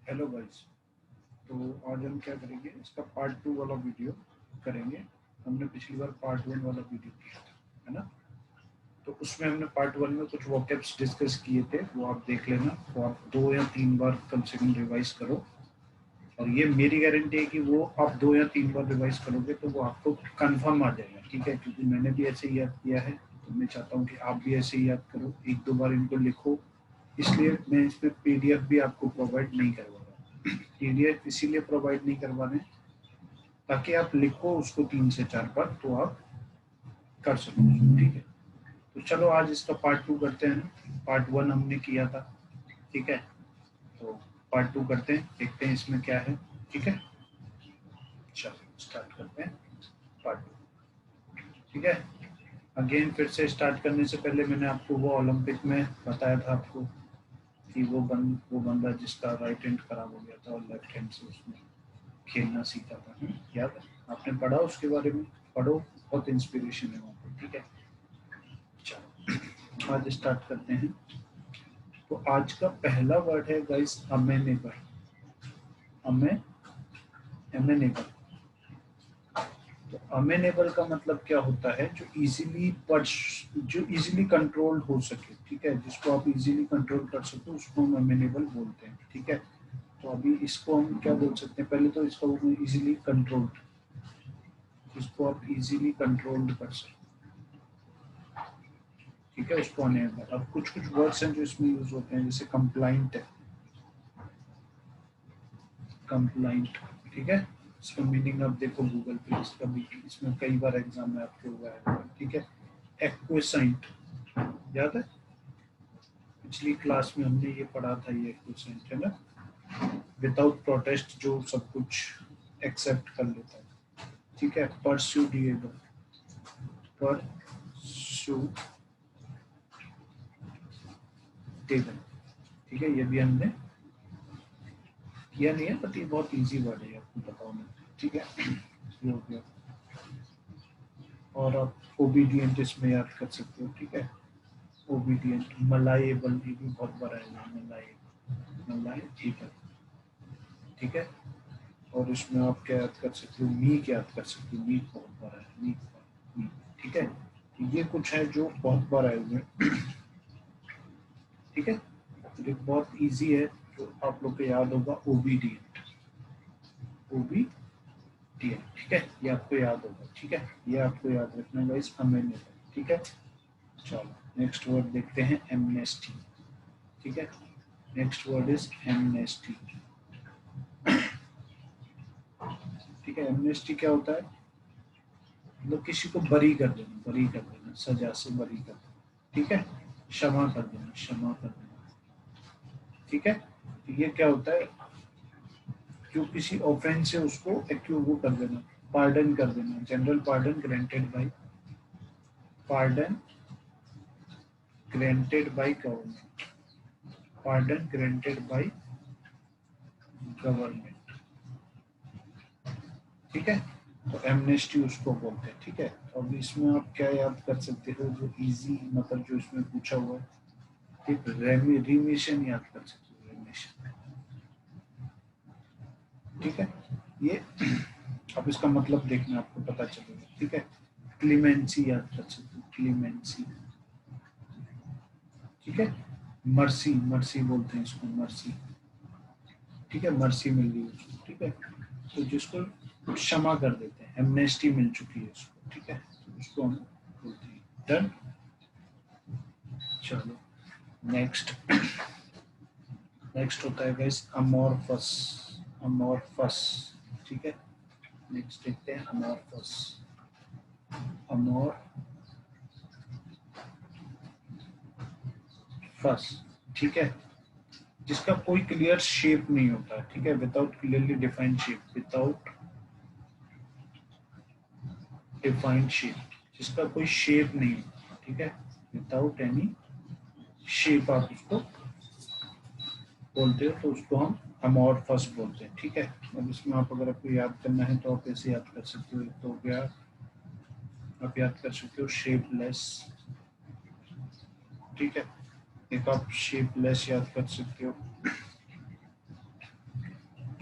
Hello guys. तो आज हम क्या करेंगे, इसका पार्ट 2 वाला वीडियो करेंगे। हमने पिछली बार पार्ट 1 वाला वीडियो किया था, है ना। तो उसमें हमने पार्ट 1 में कुछ वोकैब्स डिस्कस किए थे, वो आप देख लेना। वो आप 2 या 3 बार कम से कम रिवाइज करो। और ये मेरी गारंटी है कि वो आप 2 या 3 बार रिवाइज करोगे तो वो आपको कंफर्म आ जाएगा, ठीक है। क्योंकि मैंने भी ऐसे ही याद किया है, तो मैं चाहता हूँ कि आप भी ऐसे ही याद करो, 1-2 बार इनको लिखो। इसलिए मैं इसमें पीडीएफ भी आपको प्रोवाइड नहीं करवा रहा। पीडीएफ इसीलिए प्रोवाइड नहीं करवा रहे ताकि आप लिखो उसको 3 से 4 बार, तो आप कर सको, ठीक है। तो चलो आज इसका पार्ट 2 करते हैं। पार्ट 1 हमने किया था, ठीक है। तो पार्ट 2 करते हैं, देखते हैं इसमें क्या है, ठीक है। चलो स्टार्ट करते हैं पार्ट 2, ठीक है। अगेन फिर से स्टार्ट करने से पहले मैंने आपको वो ओलंपिक में बताया था आपको कि वो बंदा जिसका राइट हैंड खराब हो गया था और लेफ्ट हैंड से उसने खेलना सीखा था, याद है? आपने पढ़ा उसके बारे में? पढ़ो, बहुत इंस्पिरेशन है वहाँ पे, ठीक है। चलो आज स्टार्ट करते हैं। तो आज का पहला वर्ड है गाइस अमेनेबल। अमे अमेनेबल। तो अमेनेबल का मतलब क्या होता है? जो इजीली कंट्रोल हो सके, ठीक है। जिसको आप इजीली कंट्रोल कर सको उसको हम अमेनेबल बोलते हैं, ठीक है। तो अभी इसको हम क्या बोल सकते हैं? पहले तो इसको इजीली कंट्रोल्ड, जिसको आप इजीली कंट्रोल्ड कर सको, ठीक है, उसको अनेबल। अब कुछ कुछ वर्ड्स हैं जो इसमें यूज होते हैं, जैसे कंप्लाइंट है, कंप्लाइंट, ठीक है। इसका मीनिंग आप देखो गूगल पे, इसका भी इसमें कई बार एग्जाम में आपके हुआ है, ठीक है। एक्वेसेंट, याद है? पिछली क्लास में हमने ये पढ़ा था, ये एक्वेसेंट है ना। विदाउट प्रोटेस्ट, जो सब कुछ एक्सेप्ट कर लेता है, ठीक है। परस्यूडिएबल, परस्यूडेबल, ठीक है। ये भी हमने किया नहीं है, बट ये बहुत इजी वर्ड है, आपको पता होना, ठीक है। ये हो गया। और आप ओबीडियंट इसमें याद कर सकते हो, ठीक है। ओबीडियंट। मलाएबल, ये भी बहुत बड़ा है, मलाएबल, मलाएबल, ठीक है। और इसमें आप क्या याद कर सकते हो? मीक याद कर सकते हो, मीक बहुत बड़ा है, मीक, मीक, ठीक है। तो ये कुछ है जो बहुत बार आए हुए हैं, ठीक है। तो ये बहुत इजी है, जो आप लोग को याद होगा, ओबीडियंट, ओबीडियंट, ठीक है। ये आपको याद होगा, ठीक है। ये आपको याद रखना है इस अमेनेबल, ठीक है। चलो नेक्स्ट वर्ड देखते हैं, एमनेस्टी, ठीक है। नेक्स्ट वर्ड इज एमनेस्टी, ठीक है। एमनेस्टी क्या होता है? मतलब किसी को बरी कर देना, बरी कर देना, सजा से बरी कर देना, ठीक है। क्षमा कर देना, क्षमा कर देना, ठीक है। तो ये क्या होता है? जो किसी ऑफेंस है उसको एक्यूज वो कर देना, पार्डन कर देना। General pardon granted by, pardon granted by government, pardon granted by government, ठीक है। तो एमनेस्टी उसको बोलते हैं, ठीक है। तो अब इसमें आप क्या याद कर सकते हो जो इजी, मतलब जो इसमें पूछा हुआ है, ठीक। रिमिशन याद कर सकते हो, रिमिशन, ठीक है। ये अब इसका मतलब देखना, आपको पता चलेगा, ठीक है। क्लीमेंसी याद कर सकते हो, क्लीमेंसी, ठीक है। मर्सी, मर्सी बोलते हैं इसको, मर्सी, ठीक है। मर्सी मिल गई उसको, ठीक है। तो जिसको क्षमा कर देते हैं, एमनेस्टी मिल चुकी है उसको, ठीक है। तो उसको हम बोलते हैं डन। चलो नेक्स्ट, नेक्स्ट होता है गाइस अमोरफस, अमोरफस, ठीक है। नेक्स्ट देखते हैं अमोरफस, अमोरफस, ठीक है। जिसका कोई क्लियर शेप नहीं होता, ठीक है। Without clearly defined shape, without defined shape, जिसका कोई शेप नहीं होता, ठीक है। विदाउट एनी शेप आप उसको बोलते हो, तो उसको हम अमोरफस बोलते हैं, ठीक है। अब इसमें आप अगर आपको याद करना है तो आप ऐसे याद कर सकते हो। तो क्या आप याद कर सकते हो? शेपलेस, ठीक है। एक आप शेपलेस याद कर सकते हो,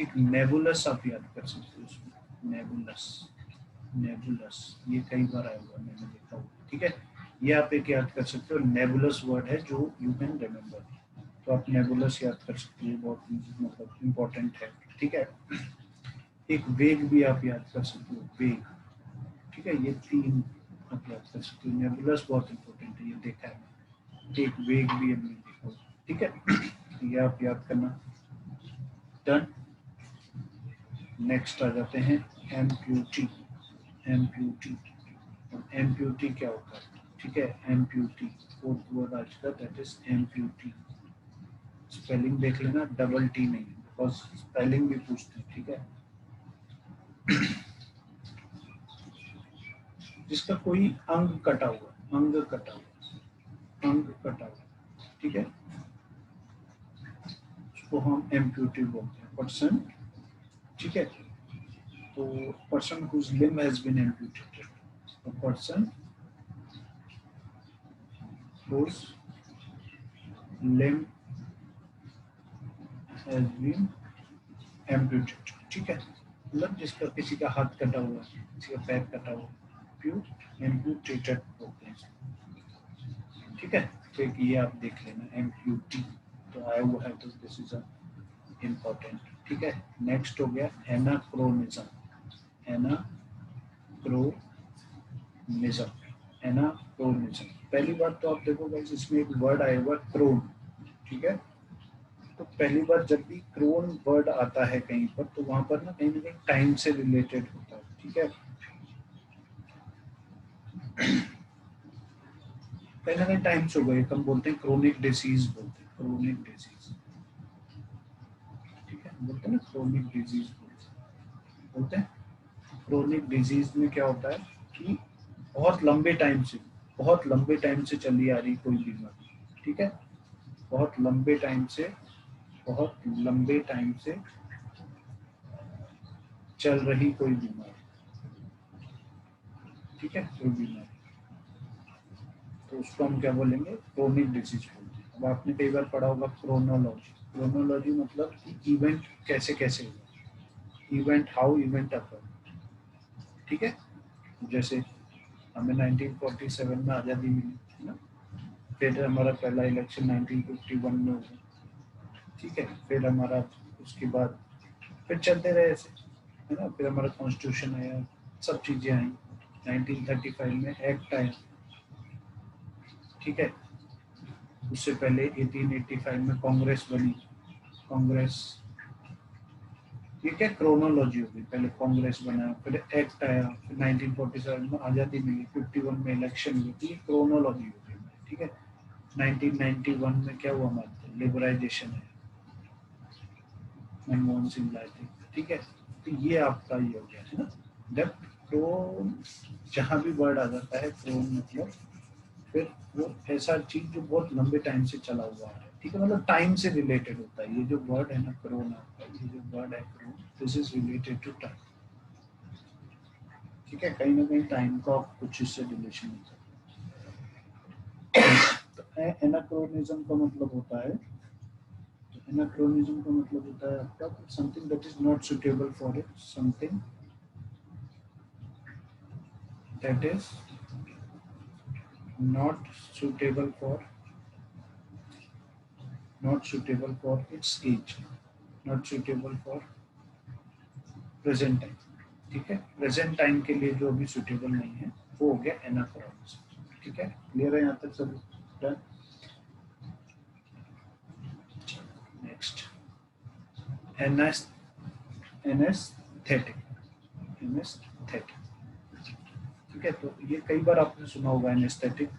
एक नेबुलस आप याद कर सकते हो उसमें, नेबुलस, नेबुलस ये कई बार आया हुआ मैंने देखा हुआ, ठीक है। ये आप एक याद कर सकते हो, नेबुलस वर्ड है जो यू कैन रिमेम्बर, तो आप नेबुलस याद कर सकते हो, बहुत मतलब इम्पोर्टेंट है, ठीक है। एक वेग भी आप याद कर सकते हो, वेग, ठीक है। ये तीन आप याद कर सकते हो। नेबुलस बहुत इंपॉर्टेंट है, ये देखा है मैंने। एक वेग भी हमने देखा हुआ, ठीक है। ये आप याद करना। डन। नेक्स्ट आ जाते हैं एम्प्यूटी। एम्प्यूटी, एम्प्यूटी क्या होता है, ठीक है। एम्प्यूटी फोर्थ वर्ड आज का, दैट इज एम्प्यूटी। स्पेलिंग देख लेना, डबल टी नहीं, बिकॉज स्पेलिंग भी पूछते हैं, ठीक है। जिसका कोई अंग कटा हुआ, अंग कटा हुआ, अंग कटा हुआ, ठीक है, उसको हम एम्प्यूटी बोलते हैं, पर्सन, ठीक है। तो person whose limb has been amputated, तो person whose limb has been amputated, ठीक है। मतलब जिसका किसी का हाथ कटा हुआ है, किसी का पैर कटा हुआ, एम्प्यूटेटेड बोलते हैं, ठीक है। तो एक ये आप देख लेना, एम्प्यूटी तो आया हुआ है, तो दिस इज इम्पोर्टेंट, ठीक है। नेक्स्ट हो गया एनाक्रोनिज्म। Anachronism, anachronism. पहली बार तो आप देखो गाइस, इसमें एक वर्ड आया हुआ क्रोन, ठीक है। तो पहली बार जब भी क्रोन वर्ड आता है कहीं पर, तो वहां पर ना कहीं टाइम से रिलेटेड होता है, ठीक है। कहीं ना कहीं टाइम्स हो गए, हम बोलते हैं क्रोनिक डिसीज, बोलते हैं क्रोनिक डिसीज, ठीक है। बोलते हैं ना क्रोनिक डिजीज, बोलते हैं। क्रोनिक डिजीज में क्या होता है कि बहुत लंबे टाइम से, बहुत लंबे टाइम से चली आ रही कोई बीमारी, ठीक है। बहुत लंबे टाइम से, बहुत लंबे टाइम से चल रही कोई बीमारी, ठीक है, कोई बीमारी, तो उसको हम क्या बोलेंगे, क्रोनिक डिजीज बोलते हैं। अब आपने कई बार पढ़ा होगा क्रोनोलॉजी। क्रोनोलॉजी मतलब कि इवेंट कैसे कैसे हुआ, इवेंट, हाउ इवेंट अकर, ठीक है। जैसे हमें 1947 में आज़ादी मिली, है ना। फिर हमारा पहला इलेक्शन 1951 में हुआ, ठीक है। फिर हमारा उसके बाद फिर चलते रहे ऐसे, है ना। फिर हमारा कॉन्स्टिट्यूशन आया, सब चीज़ें आई, 1935 में एक्ट आया, ठीक है। उससे पहले 1885 में कांग्रेस बनी, कांग्रेस, ठीक है। क्रोनोलॉजी होगी, पहले कांग्रेस बना, फिर एक्ट आया, फिर 1947 में आज़ादी मिली, 51 में इलेक्शन हुई, ये क्रोनोलॉजी होगी, ठीक है। 1991 में क्या हुआ हमारे, लिबराइजेशन है, मनमोहन सिंह लाए थे, ठीक है। तो ये आपका ये हो गया, है ना। जब क्रोन, जहाँ भी वर्ड आ जाता है क्रोन मतलब फिर वो ऐसा चीज जो बहुत लंबे टाइम से चला हुआ है, ठीक है, मतलब टाइम से रिलेटेड होता है। ये जो वर्ड है ना क्रोन आपका, ये जो वर्ड है chron, this is related to time, ठीक है। कहीं ना कहीं टाइम का कुछ इससे रिलेशन होता है। तो एनाक्रोनिज्म का मतलब होता है, एनाक्रोनिज्म का मतलब होता है आपका something that is not suitable for it, something that is not suitable for, not suitable for its age, not suitable for present time, ठीक है। प्रेजेंट टाइम के लिए जो अभी सुटेबल नहीं है वो हो गया एनाक्रोनिज्म, ठीक है। क्लियर है यहाँ तक सब? डन। नेक्स्ट एनेस्थेटिक, एनेस्थेटिक, ठीक है। तो ये कई बार आपने सुना होगा एनेस्थेटिक,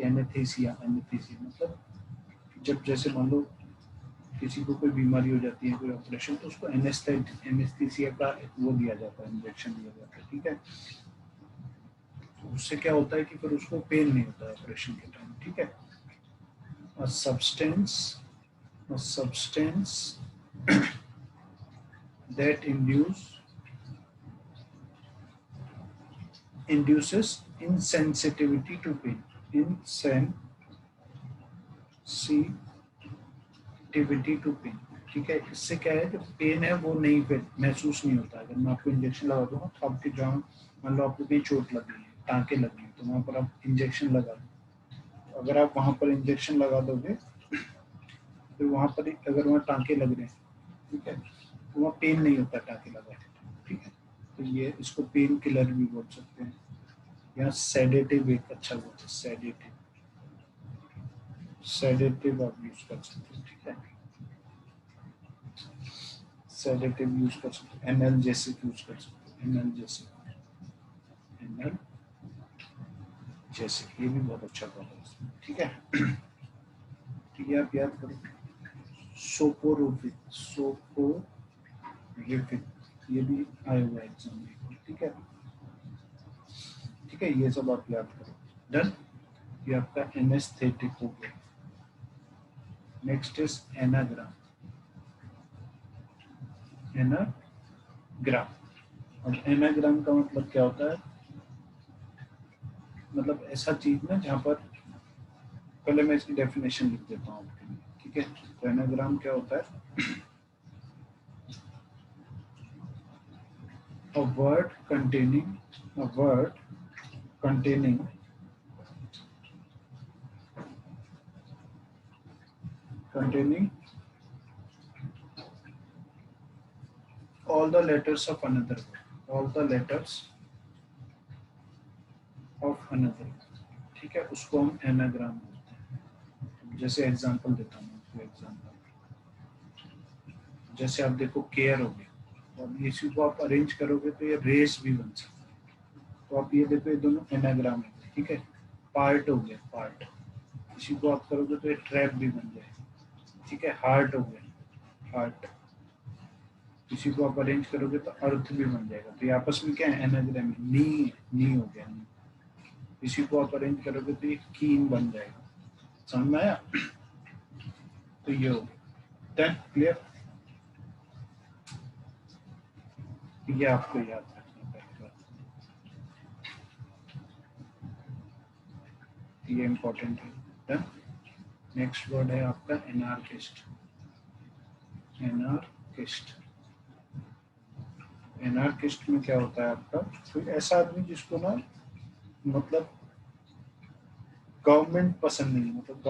एनेस्थीसिया, एनेस्थीसिया मतलब जब जैसे मान लो किसी को कोई बीमारी हो जाती है, कोई ऑपरेशन, तो उसको एनेस्थीसिया का वो दिया जाता है, इंजेक्शन दिया जाता है, ठीक है। तो उससे क्या होता है कि फिर उसको पेन नहीं होता है ऑपरेशन के टाइम, ठीक है। A substance, a substance that induces insensitivity to pain, insensitivity to pain, ठीक है, इससे क्या है कि पेन है वो नहीं पे महसूस नहीं होता। अगर मैं आपको इंजेक्शन लगा दूंगा तो आपकी जहाँ, मान लो आपको कहीं चोट लग गई है, टाँके लग गई, तो वहाँ पर आप इंजेक्शन लगा दो। अगर आप वहाँ पर इंजेक्शन लगा दोगे तो वहाँ पर अगर वहाँ टाँके लग रहे हैं, ठीक है, तो वहाँ पेन नहीं होता टाँके लगा के, ठीक है। तो ये इसको पेन किलर भी बोल सकते हैं, या सेडेटिव एक अच्छा वर्ड है, सेडेटिव। सेडेटिव आप यूज कर सकते हैं, ठीक है, सेडेटिव यूज कर सकते हैं, एनाल्जेसिक यूज कर सकते हैं, एनाल्जेसिक, एनाल्जेसिक ये भी बहुत अच्छा वर्ड है इसमें, ठीक है। ठीक है, आप याद करो, सोपोरोफिक, सोपोरिफिक, ये भी आया हुआ है एग्जाम में, ठीक है। ठीक है, ये सब आप याद करो। डन, ये आपका एनेस्थेटिक हो गया। Next is anagram, anagram. और एनाग्राम का मतलब क्या होता है, मतलब ऐसा चीज ना जहाँ पर, पहले मैं इसकी डेफिनेशन लिख देता हूँ आपके लिए, ठीक है। तो एनाग्राम क्या होता है, a word containing a word containing containing all the letters of another word, all the letters of another word, ठीक है, उसको हम एनाग्राम बोलते हैं। जैसे एग्जांपल देता हूँ आपको, एग्जांपल जैसे आप देखो केयर हो गया, और इसी को आप अरेंज करोगे तो ये रेस भी बन सकता है। तो आप ये देखो, ये दोनों एनाग्राम है, ठीक है। पार्ट हो गया, पार्ट, इसी को आप करोगे तो ये ट्रैप भी बन जाएगा, ठीक है। हार्ट हो गया, हार्ट, इसी को आप अरेंज करोगे तो अर्थ भी बन जाएगा। तो ये आपस में क्या है, एनाग्राम है। नी हो गया, नी, इसी को आप अरेंज करोगे तो ये कीन बन जाएगा। समझ में आया? तो ये हो गया, क्लियर। ये आपको याद रखना पड़ेगा, ये इंपॉर्टेंट है। डन। नेक्स्ट वर्ड है आपका एनार्किस्ट, एनार्किस्ट। एनार्किस्ट में क्या होता है आपका, कोई ऐसा आदमी जिसको ना, मतलब गवर्नमेंट पसंद नहीं, मतलब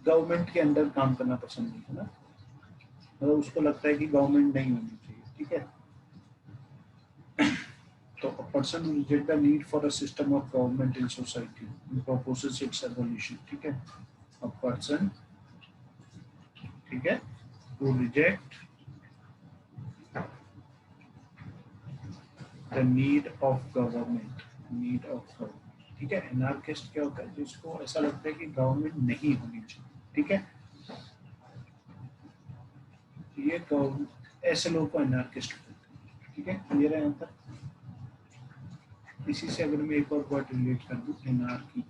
गवर्नमेंट के अंडर काम करना पसंद नहीं है ना, मतलब उसको लगता है कि गवर्नमेंट नहीं होनी चाहिए, ठीक है। तो a person who reject the need for a system of government in society and proposes its abolition, ठीक है। A person, ठीक है, who reject the need of government, ठीक है। एनार्किस्ट क्या होता है, जिसको ऐसा लगता है कि गवर्नमेंट नहीं होनी चाहिए, ठीक है। ये ऐसे लोगों को एनार्किस्ट बोलते हैं, ठीक है। क्लियर है यहाँ तक? इसी से अगर मैं एक और वर्ड रिलेट कर दूं, एनार्की,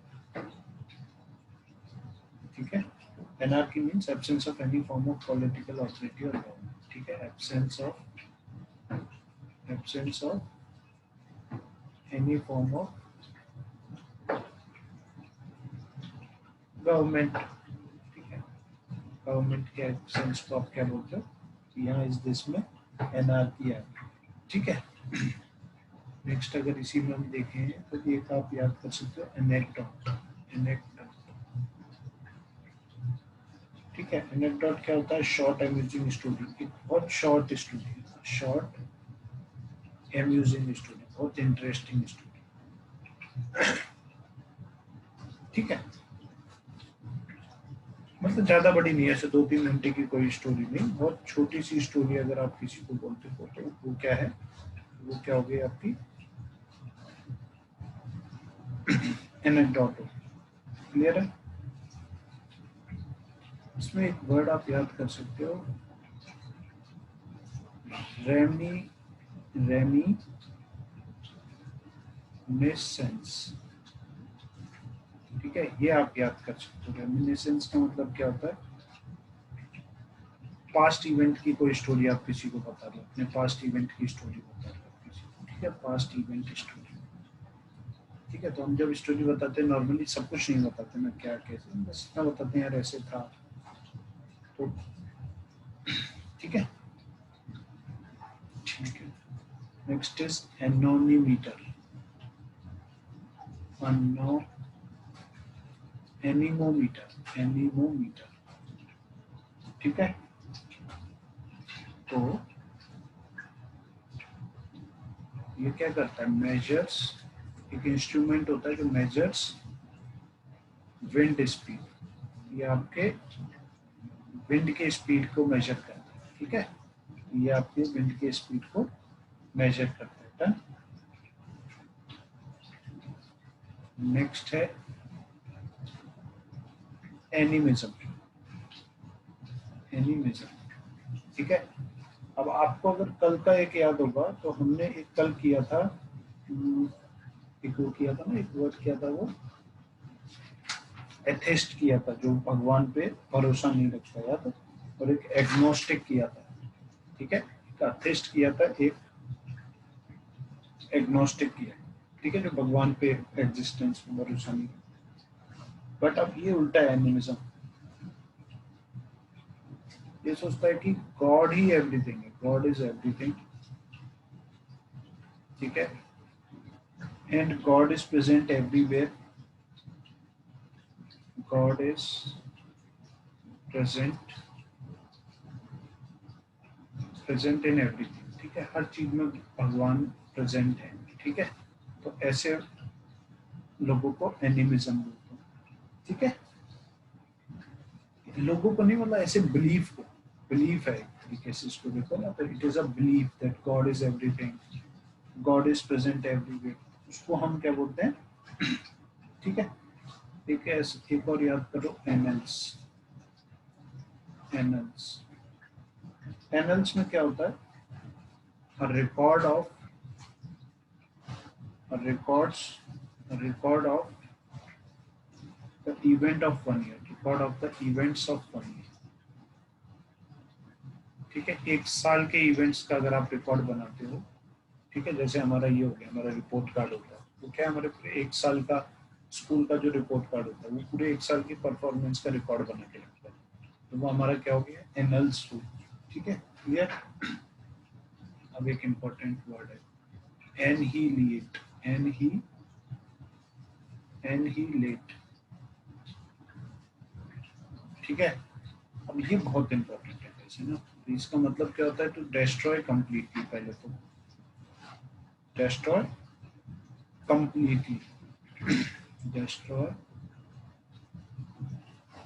ठीक है। Anarchy means absence of any form of political authority और गवर्नमेंट, ठीक है। Absence of any form of government, ठीक है। गवर्नमेंट के एब्सेंस को आप क्या बोलते हो, यहाँ इस देश में एनार्की है, ठीक है। नेक्स्ट अगर इसी में हम देखें तो एक आप याद कर सकते हो, एनेक्डोट, एनेक्डोट, ठीक है। एनेक्डोट क्या होता है, शॉर्ट अम्यूजिंग स्टोरी, एक बहुत short story, short amusing story, बहुत इंटरेस्टिंग स्टोरी, ठीक है। मतलब ज्यादा बड़ी नहीं है, ऐसे 2-3 घंटे की कोई स्टोरी नहीं, बहुत छोटी सी स्टोरी अगर आप किसी को बोलते हो तो वो क्या है, वो क्या हो गई आपकी एनेक्डोट, क्लियर है। इसमें एक वर्ड आप याद कर सकते हो, रेमी रेमिनिसेंस, ठीक है। ये आप याद कर सकते हो। रेमिनिसेंस का मतलब क्या होता है, पास्ट इवेंट की कोई स्टोरी आप किसी को बता दो, अपने पास्ट इवेंट की स्टोरी बता दो किसी को, ठीक है। पास्ट इवेंट स्टोरी, ठीक है। तो हम जब स्टोरी बताते हैं नॉर्मली सब कुछ नहीं बताते ना, क्या कैसे, बस इतना बताते हैं यार ऐसे था, तो ठीक है, ठीक है। नेक्स्ट इज एनोमीटर, एनीमोमीटर, ठीक है। तो ये क्या करता है, मेजर्स, एक इंस्ट्रूमेंट होता है जो मेजर्स विंड स्पीड, ये आपके विंड के स्पीड को मेजर करता है, ठीक है। ये आपके विंड के स्पीड को मेजर करता है। नेक्स्ट है एनिमिज्म, ठीक है। अब आपको अगर कल का एक याद होगा तो हमने एक कल किया था, एक वो किया था ना, एक वर्ड किया था, वो एथिस्ट किया था जो भगवान पे भरोसा नहीं रखता, याद, और एक एग्नोस्टिक किया था, ठीक है। एक एथिस्ट किया था, एक एग्नोस्टिक किया, ठीक है, जो भगवान पे एग्जिस्टेंस में भरोसा नहीं रखता। बट अब ये उल्टा है एनिमिज्म, ये सोचता है कि गॉड ही एवरीथिंग है, गॉड इज एवरीथिंग, ठीक है, and God is present everywhere, God is present in everything, ठीक है, हर चीज में भगवान प्रेजेंट है, ठीक है। तो ऐसे लोगों को एनिमिज्म बोलते हैं, ठीक है। लोगों को नहीं, मतलब ऐसे बिलीफ को, बिलीफ है एक तरीके से इसको देखो ना, तो it is a belief that God is everything, God is present everywhere, उसको हम क्या बोलते हैं, ठीक है। ठीक है, एक और याद करो, एनल्स, एनल्स में क्या होता है, record of record of the event of 1 year, record of the events of 1 year, ठीक है। एक साल के इवेंट्स का अगर आप रिकॉर्ड बनाते हो, ठीक है, जैसे हमारा ये हो गया, हमारा रिपोर्ट कार्ड होता है, वो क्या है, हमारे पूरे एक साल का स्कूल का जो रिपोर्ट कार्ड होता है, वो पूरे एक साल की परफॉर्मेंस का रिकॉर्ड बना के रखता है, तो वो हमारा क्या हो गया, एनल्स, ठीक है, क्लियर। अब एक इम्पोर्टेंट वर्ड है एनहीलिएट, एनहीलेट, ठीक है। अब ये बहुत इंपॉर्टेंट है वैसे ना, तो इसका मतलब क्या होता है, टू डेस्ट्रॉय कंप्लीटली, पहले तो डेस्ट्रॉय कंप्लीटली, डेस्ट्रॉय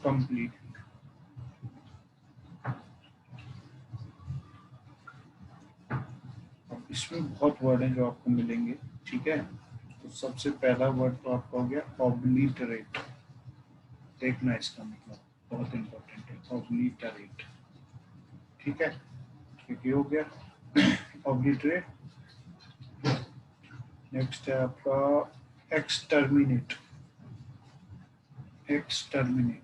कंप्लीटली, अब इसमें बहुत वर्ड हैं जो आपको मिलेंगे, ठीक है। तो सबसे पहला वर्ड तो आपका हो गया ऑब्लिटरेट, देखना इसका मतलब बहुत इंपॉर्टेंट है, ऑब्लिटरेट, ठीक है, क्योंकि हो गया ऑब्लिटरेट। नेक्स्ट है आपका एक्सटर्मिनेट,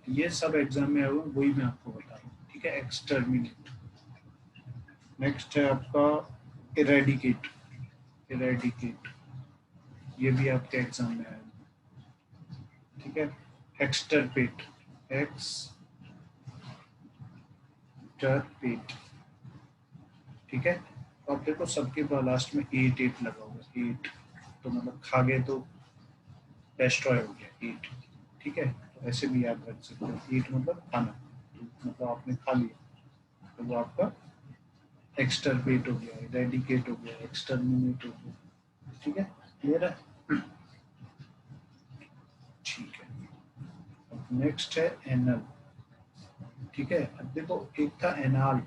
ये सब एग्जाम में आएगा, वही मैं आपको बता रहा हूँ, ठीक है, एक्सटर्मिनेट। नेक्स्ट है आपका इरेडिकेट, ये भी आपके एग्जाम में आएगा, ठीक है। एक्सटरपेट, ठीक है। तो आप देखो सबके लास्ट में एट लगा होगा, एट, तो मतलब खा गए तो डेस्ट्रॉय हो गया, एट, ठीक है। तो ऐसे भी याद रख सकते हो, एट मतलब खाना, तो मतलब आपने खा लिया, तो वो आपका एक्सटरपेट हो गया, इरेडिकेट हो गया, एक्सटर्मिनेट हो गया, ठीक है, क्लियर है, ठीक है। नेक्स्ट है एनल, ठीक है। अब देखो एक था एनाल,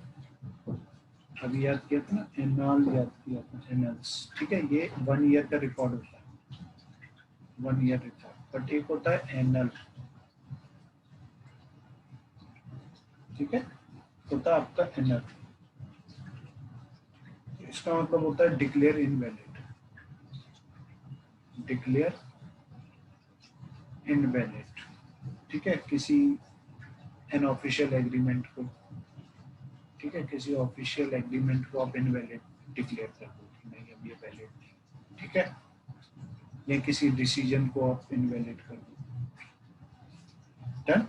अभी याद किया था ना, एनाल याद किया था, एनल्स, ठीक है, ये 1 ईयर का रिकॉर्ड होता है, 1 ईयर रिकॉर्ड, बट एक होता है एनल, ठीक है, होता है आपका एनल, इसका मतलब होता है डिक्लेयर इनवैलिड, ठीक है, किसी अनऑफिशियल एग्रीमेंट को, ठीक है, किसी ऑफिशियल एग्रीमेंट को आप इनवैलिड डिक्लेयर कर दो कि नहीं अब ये वैलिड नहीं, ठीक है, या किसी डिसीजन को आप इनवैलिड कर दो, डन।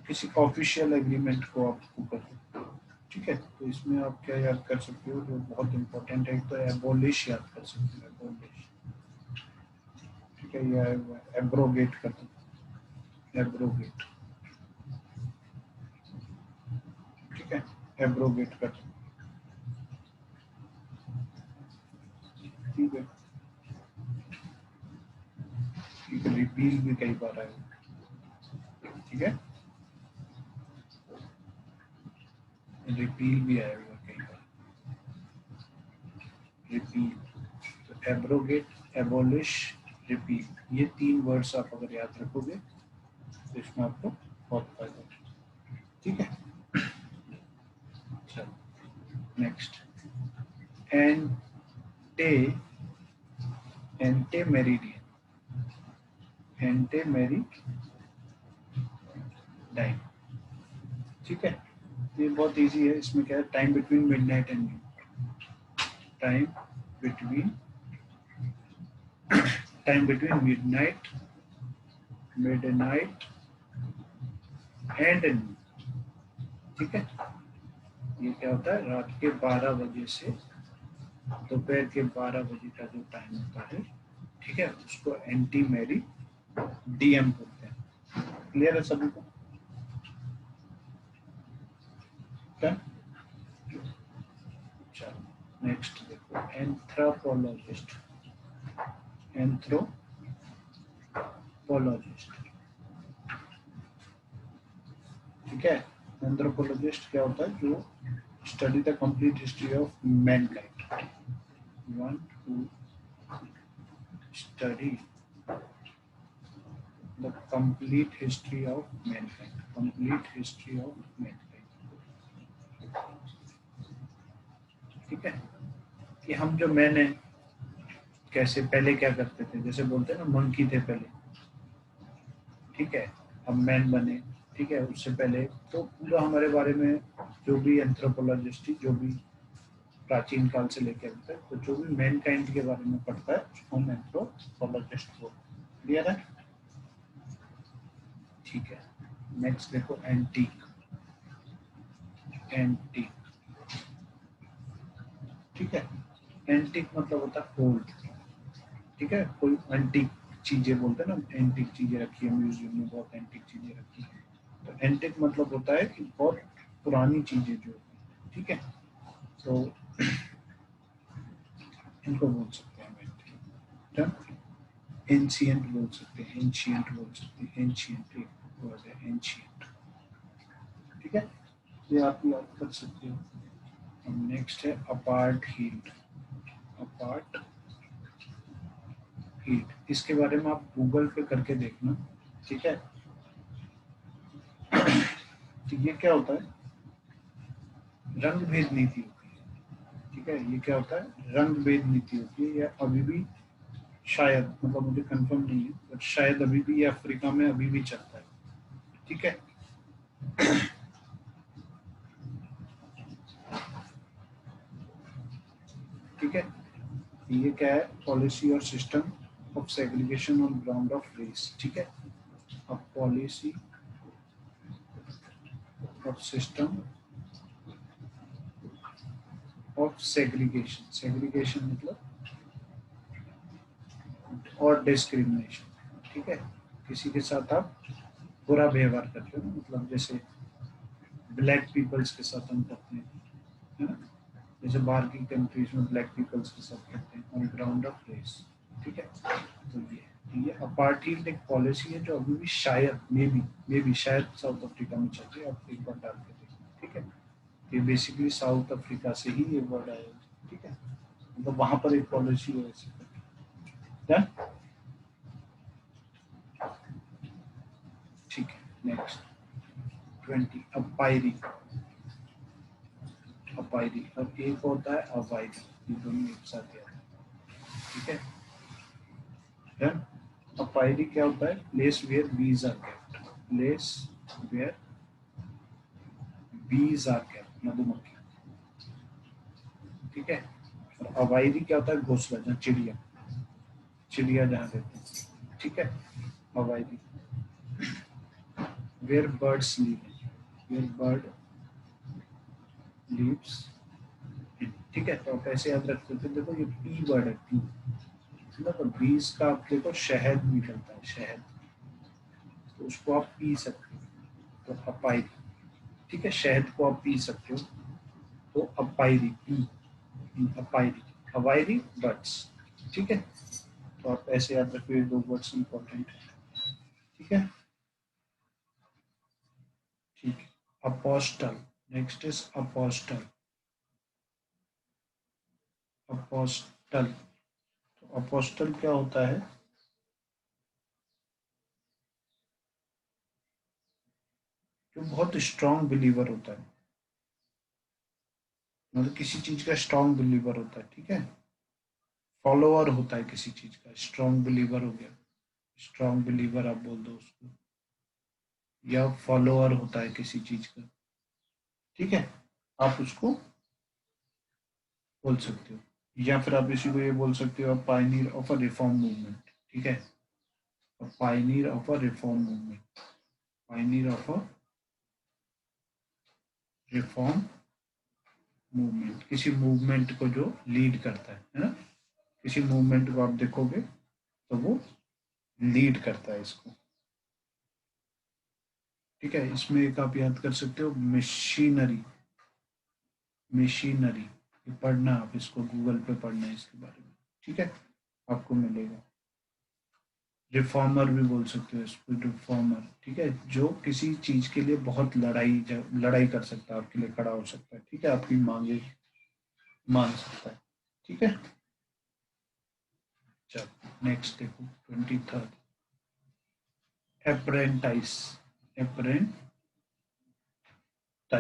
किसी ऑफिशियल एग्रीमेंट को आपको कर सकते हो, ठीक है। तो इसमें आप क्या याद कर सकते हो जो बहुत इंपॉर्टेंट है, तो एबोलिश याद कर सकते हो, एबोलिश, ठीक है, या एब्रोगेट कर सकते हो, एब्रोगेट, ठीक है, एब्रोगेट कर सकते हो, ठीक है। ठीक है, रिपील भी कई बार आएगा, ठीक है, रिपील भी आएगा कई बार, रिपील। तो एब्रोगेट, एबोलिश, रिपील, ये 3 वर्ड्स आप अगर याद रखोगे तो इसमें आपको बहुत फायदा होगा, ठीक है। चलो नेक्स्ट, एंटे, एंटे मेरिडियन, एंटे मेरीडाइन, ठीक है। ये बहुत इजी है, इसमें क्या है, time between midnight and time between, time between midnight and, ठीक है। ये क्या होता है, रात के 12 बजे से दोपहर के 12 बजे का जो टाइम होता है, ठीक है, उसको एंटी मेरी डीएम बोलते हैं। क्लियर है सभी को? क्या? चलो नेक्स्ट देखो, एंथ्रोपोलॉजिस्ट, एंथ्रोपोलॉजिस्ट, ठीक है। एंथ्रोपोलॉजिस्ट क्या होता है, जो study the complete history of Mankind, one who study the complete history of Mankind, complete history of Mankind, ठीक है। कि हम जो मैन है, कैसे पहले क्या करते थे, जैसे बोलते हैं ना मंकी थे पहले, ठीक है, हम मैन बने, ठीक है। उससे पहले तो पूरा हमारे बारे में जो भी एंथ्रोपोलॉजिस्ट, जो भी प्राचीन काल से लेकर अभी तक, तो जो भी मैन काइंड के बारे में पढ़ता है उसको हम एंथ्रोपोलॉजिस्ट बोलते हैं। क्लियर है? ठीक है। नेक्स्ट देखो, एंटीक, एंटीक, ठीक है। एंटीक मतलब होता है ओल्ड, ठीक है। कोई एंटीक चीजें बोलते हैं ना, एंटीक चीजें रखी है म्यूजियम में, बहुत एंटीक चीजें रखी है, तो एंटीक मतलब होता है कि बहुत पुरानी चीजें जो, ठीक है। तो इनको बोल सकते हैं एंटीक, एंशिएंट बोल सकते हैं, एंशिएंट बोल सकते हैं, एंशिएंट एक वर्ड है, एंशिएंट, ठीक है। ये आप याद कर सकते हो। नेक्स्ट है अपार्ट हीट, अपार्ट हीट, इसके बारे में आप गूगल पे करके देखना, ठीक है। तो ये क्या होता है, रंग भेद नीति होती है, ठीक है। ये क्या होता है, रंग भेद नीति होती है, या अभी भी शायद, मतलब मुझे कंफर्म नहीं है, बट शायद अभी भी ये अफ्रीका में अभी भी चलता है, ठीक है। ठीक है, ये क्या है, पॉलिसी और system of segregation on ground of race, ठीक है। अब policy of system of segregation, segregation मतलब और डिस्क्रिमिनेशन, ठीक है। किसी के साथ आप बुरा व्यवहार करते हो, मतलब जैसे ब्लैक पीपल्स के साथ हम करते हैं, है ना, जैसे बाहर की कंट्रीज में ब्लैक पीपल्स के साथ करते हैं ऑन ग्राउंड ऑफ रेस, ठीक है। तो ये अपार्टीड एक पॉलिसी है जो अभी भी शायद मे बी शायद साउथ अफ्रीका में चल रही है, आप एक बार डाल के देखो, ठीक है। ये बेसिकली साउथ अफ्रीका से ही ये वर्ड आया, ठीक है, मतलब वहां पर एक पॉलिसी है ऐसे, डन, ठीक है। नेक्स्ट 20, अपायरी, अपायरी, अब एक होता है अवायरी, ये दोनों एक साथ है, ठीक है। डन। अपायरी क्या होता है, place where bees are kept, place where bees are kept, मधुमक्खी, ठीक है। और अवायरी क्या होता है, घोंसला, जहाँ चिड़िया, चिड़िया जहाँ रहती है, ठीक है, aviary. Where birds live, where bird lives, ठीक है। तो आप ऐसे याद रख सकते हो, देखो ये पी वर्ड है, पी, तो बीज का आप देखो शहद निकलता है, शहद, तो उसको आप पी सकते हो, तो अपायरी, ठीक है, शहद को आप पी सकते हो, तो अपायरी, पी, अपायरी, हवायरी बर्ड्स, ठीक है। तो आप ऐसे याद रखिए, दो वर्ड्स इंपॉर्टेंट है, ठीक है, ठीक है। Apostle, next is apostle, apostle, तो अपोस्टल क्या होता है, जो बहुत स्ट्रॉन्ग बिलीवर होता है, मतलब किसी चीज का स्ट्रॉन्ग बिलीवर होता है, ठीक है, फॉलोअर होता है किसी चीज का, स्ट्रॉन्ग बिलीवर हो गया, स्ट्रॉन्ग बिलीवर आप बोल दो उसको, या फॉलोअर होता है किसी चीज का, ठीक है, आप उसको बोल सकते हो, या फिर आप इसी को ये बोल सकते हो, Pioneer of a reform movement, ठीक है, Pioneer of a reform movement, Pioneer of a reform movement, किसी मूवमेंट को जो लीड करता है ना, किसी मूवमेंट को आप देखोगे तो वो लीड करता है इसको, ठीक है। इसमें एक आप याद कर सकते हो, मशीनरी, मशीनरी, ये पढ़ना, आप इसको गूगल पे पढ़ना है इसके बारे में, ठीक है, आपको मिलेगा। रिफॉर्मर भी बोल सकते हो इसको, रिफॉर्मर, ठीक है, जो किसी चीज के लिए बहुत लड़ाई कर सकता है, आपके लिए खड़ा हो सकता है, ठीक है, आपकी मांगे मान सकता है, ठीक है। चलो नेक्स्ट देखो, 23rd, अप्रेंटाइज, अप्रेंटाइज,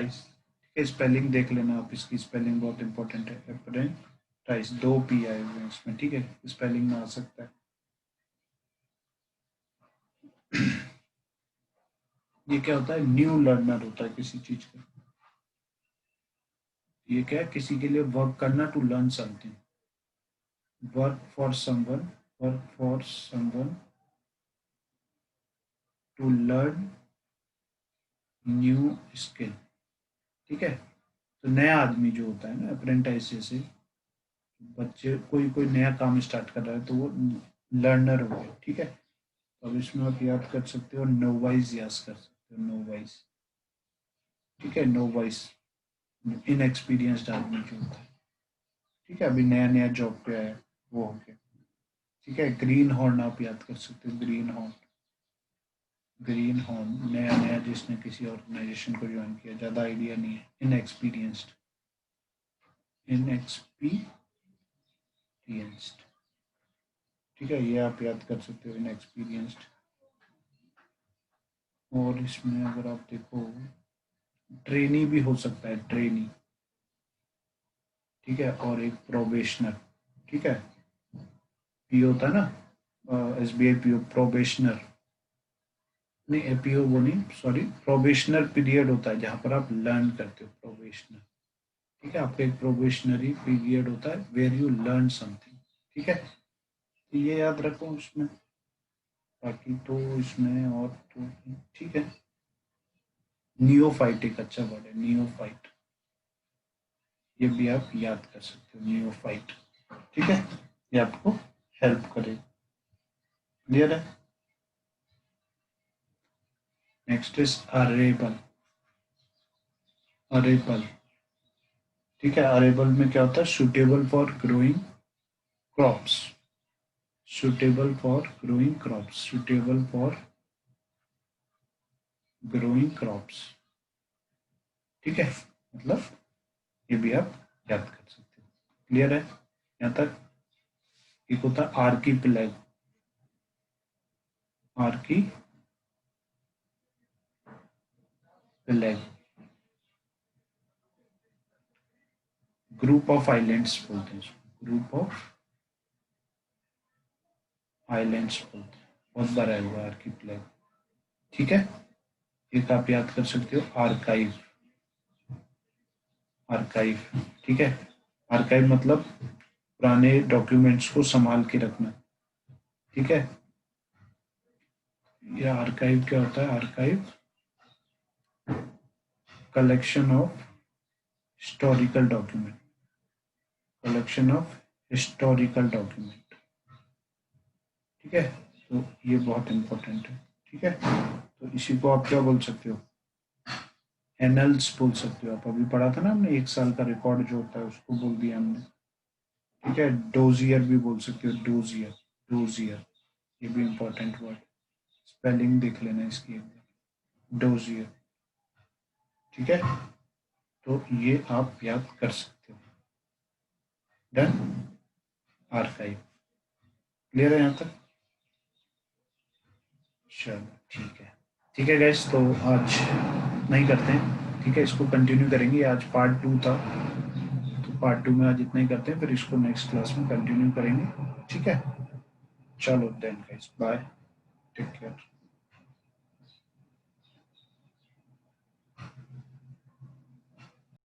ठीक है, स्पेलिंग देख लेना आप, इसकी स्पेलिंग बहुत इंपॉर्टेंट है, अप्रेंटाइज, दो पी आए हुए हैं इसमें, ठीक है, स्पेलिंग में आ सकता है। ये क्या होता है, न्यू लर्नर होता है किसी चीज का, ये क्या है, किसी के लिए वर्क करना, to learn something, work for someone, work for someone, to learn new skill, ठीक है। तो नया आदमी जो होता है ना, अप्रेंटाइज जैसे बच्चे, कोई कोई नया काम स्टार्ट कर रहा है, तो वो लर्नर हो गया, ठीक है। तो अब इसमें आप याद कर सकते हो, नोवाइस याद कर सकते हो, नोवाइस, ठीक है, नोवाइस, इनएक्सपीरियंस्ड आदमी जो होता है, ठीक है, अभी नया नया जॉब पे आया है, वो हो गया, ठीक है। ग्रीन हॉर्न आप याद कर सकते हो, ग्रीन हॉर्न, ग्रीन हॉर्न, नया नया जिसने किसी ऑर्गेनाइजेशन को ज्वाइन किया, ज़्यादा आइडिया नहीं है, इनएक्सपीरियंस्ड, इनएक्सपीरियंस्ड, ठीक है, ये आप याद कर सकते हो, इनएक्सपीरियंस्ड। और इसमें अगर आप देखो, ट्रेनी भी हो सकता है, ट्रेनी, ठीक है, और एक प्रोबेशनर, ठीक है, पी होता है ना, एसबीआई पीओ, प्रोबेशनर, नहीं पीओ वो नहीं, सॉरी, प्रोबेशनर पीरियड होता है जहां पर आप लर्न करते हो, प्रोबेशनर, ठीक है, आपका एक प्रोबेशनरी पीरियड होता है, वेयर यू लर्न समथिंग, ठीक है, तो ये याद रखो इसमें, बाकी तो इसमें और तो ठीक है। नियोफाइट एक अच्छा वर्ड है, नियोफाइट, ये भी आप याद कर सकते हो, नियोफाइट, ठीक है, ये आपको हेल्प करेगा, क्लियर है। नेक्स्ट इज अरेबल, अरेबल, ठीक है, अरेबल में क्या होता है, suitable for growing crops, suitable for growing crops, suitable for growing crops, ठीक है, मतलब ये भी आप याद कर सकते हो, क्लियर है यहाँ तक। एक होता है Archie plague, Archie plague, group of islands बोलते हैं इसको, ग्रुप ऑफ आइलैंड्स बोलते हैं, बहुत बार आया हुआ आर्की प्लेग, ठीक है। एक आप याद कर सकते हो, आर्काइव, आर्काइव, ठीक है, आर्काइव मतलब पुराने डॉक्यूमेंट्स को संभाल के रखना, ठीक है, ये आर्काइव क्या होता है, archive collection of historical document, collection of historical document. ठीक है, तो ये बहुत इंपॉर्टेंट है। ठीक है, तो इसी को आप क्या बोल सकते हो, एनल्स बोल सकते हो आप। अभी पढ़ा था ना हमने, 1 साल का रिकॉर्ड जो होता है उसको बोल दिया हमने। ठीक है, डोजियर भी बोल सकते हो, डोजियर, डोजियर, ये भी इंपॉर्टेंट वर्ड, स्पेलिंग देख लेना इसकी एक बार, डोजियर। ठीक है, तो ये आप याद कर सकते हो। डन, आर्काइव क्लियर है यहाँ तक? चलो ठीक है, ठीक है गैस, तो आज नहीं करते हैं। ठीक है, इसको कंटिन्यू करेंगे, आज पार्ट 2 था, तो पार्ट 2 में आज इतना ही करते हैं, फिर इसको नेक्स्ट क्लास में कंटिन्यू करेंगे। ठीक है, चलो then guys, bye, take care.